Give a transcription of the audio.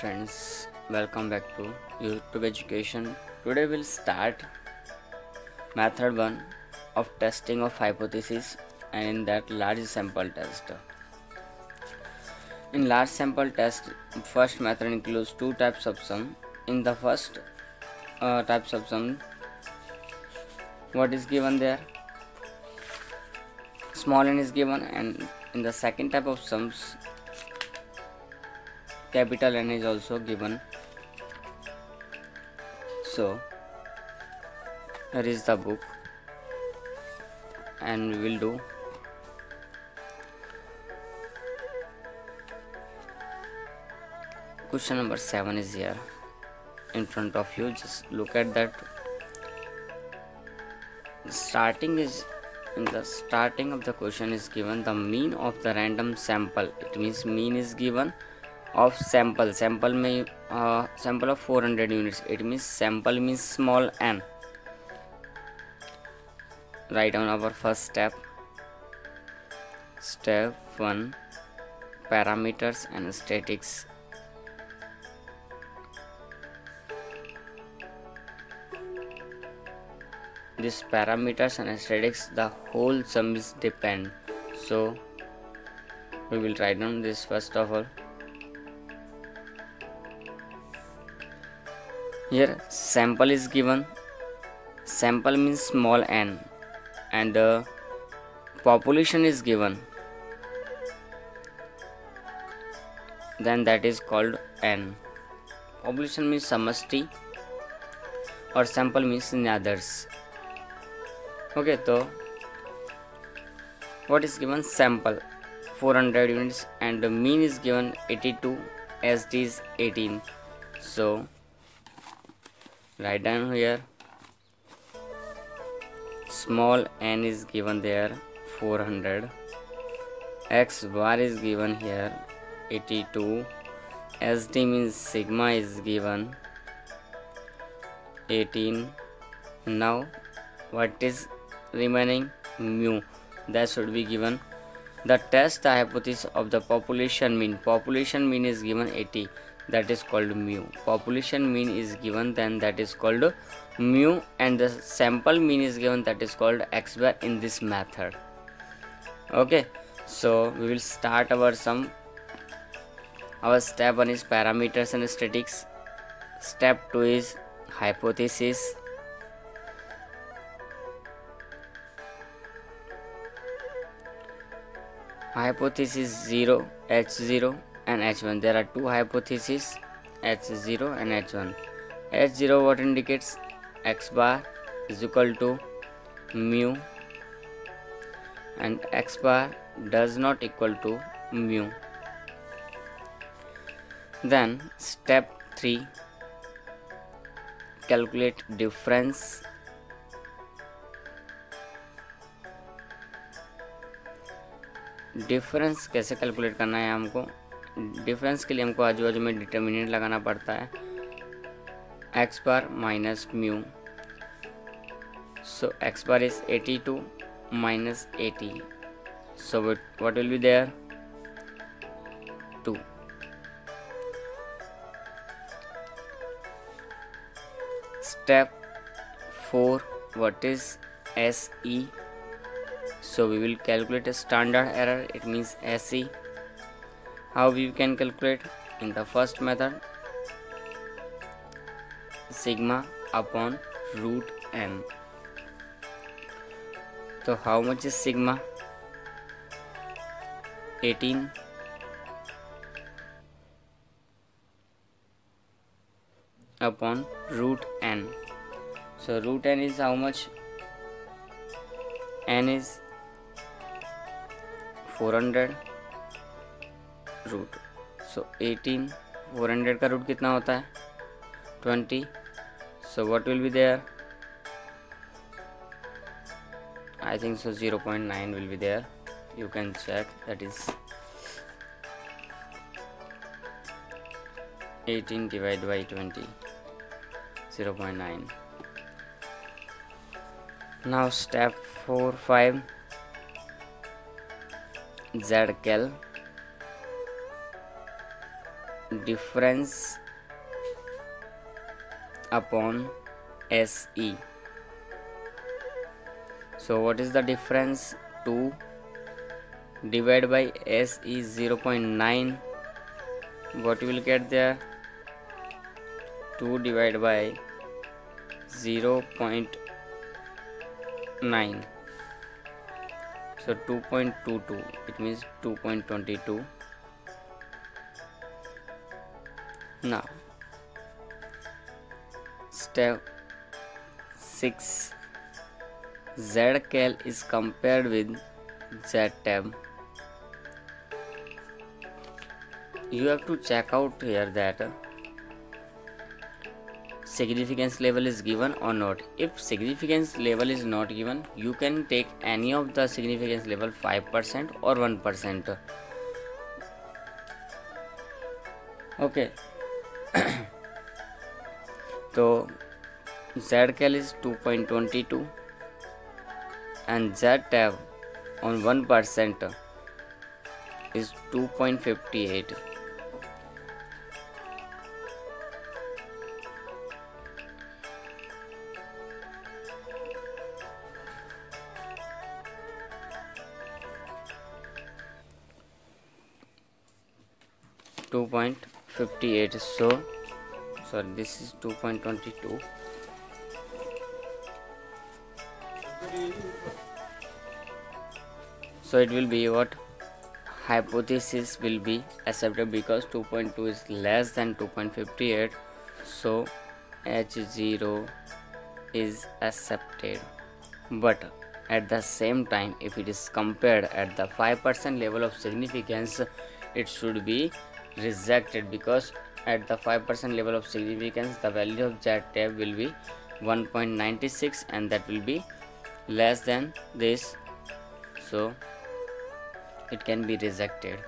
friends, welcome back to YouTube Education. Today we'll start method 1 of testing of hypothesis, and in that large sample test. In large sample test, first method includes two types of sum. In the first types of sum, what is given there? Small n is given, and in the second type of sums, capital N is also given. So here is the book, and we will do question number 7 is here in front of you. Just look at that. Starting is in the starting of the question is given the mean of the random sample. It means mean is given of sample में sample of 400 units. It means sample means small n. Write down our first step. Step 1, parameters and statics. This parameters and statics, the whole sum is depend. So we will write down this first of all. Here sample is given. Sample means small n, and population is given. Then that is called n. Population means samasti, or sample means in others. Okay, so what is given? Sample 400 units, and the mean is given 82, SD is 18. So write down here, small n is given there 400, x bar is given here 82, SD means sigma is given 18. Now what is remaining? Mu, that should be given. The test the hypothesis of the population mean. Population mean is given 80, that is called mu. Population mean is given, then that is called mu, and the sample mean is given, that is called x bar in this method. Okay, so we will start our sum. Our step 1 is parameters and statics. Step 2 is hypothesis. Hypothesis 0, H0 and H1. There are two hypotheses, H0 and H1. H0 what indicates? X bar is equal to mu, and X bar does not equal to mu. Then step 3, calculate difference. Difference कैसे calculate करना है हमको? Difference के लिए हमको आजू बाजू में डिटर्मिनेंट लगाना पड़ता है, x bar minus mu. So x bar is 82 minus 80. So what will be there? 2. Step 4, what is SE? So we will calculate a standard error, it means SE. How we can calculate? In the first method, sigma upon root n. So how much is sigma? 18 upon root n. So root n is how much? N is 400 root. So 18 400 का root कितना होता है? 20. So what will be there? I think so 0.9 will be there. You can check, that is 18 divided by 20, 0.9. Now step 4, 5, ZCal. difference upon SE. So what is the difference? 2 divided by S is 0.9. What you will get there? 2 divided by 0.9. So 2.22, it means 2.22. Now step 6, ZCal is compared with ZTab. You have to check out here that significance level is given or not. If significance level is not given, you can take any of the significance level, 5% or 1%. Okay. So ZCal is 2.22 and ZTab on 1% is 2.58. So sorry, this is 2.22. So it will be what? Hypothesis will be accepted because 2.2 is less than 2.58. So H0 is accepted. But at the same time, if it is compared at the 5% level of significance, it should be rejected, because at the 5% level of significance the value of ZTab will be 1.96 and that will be less than this, so it can be rejected.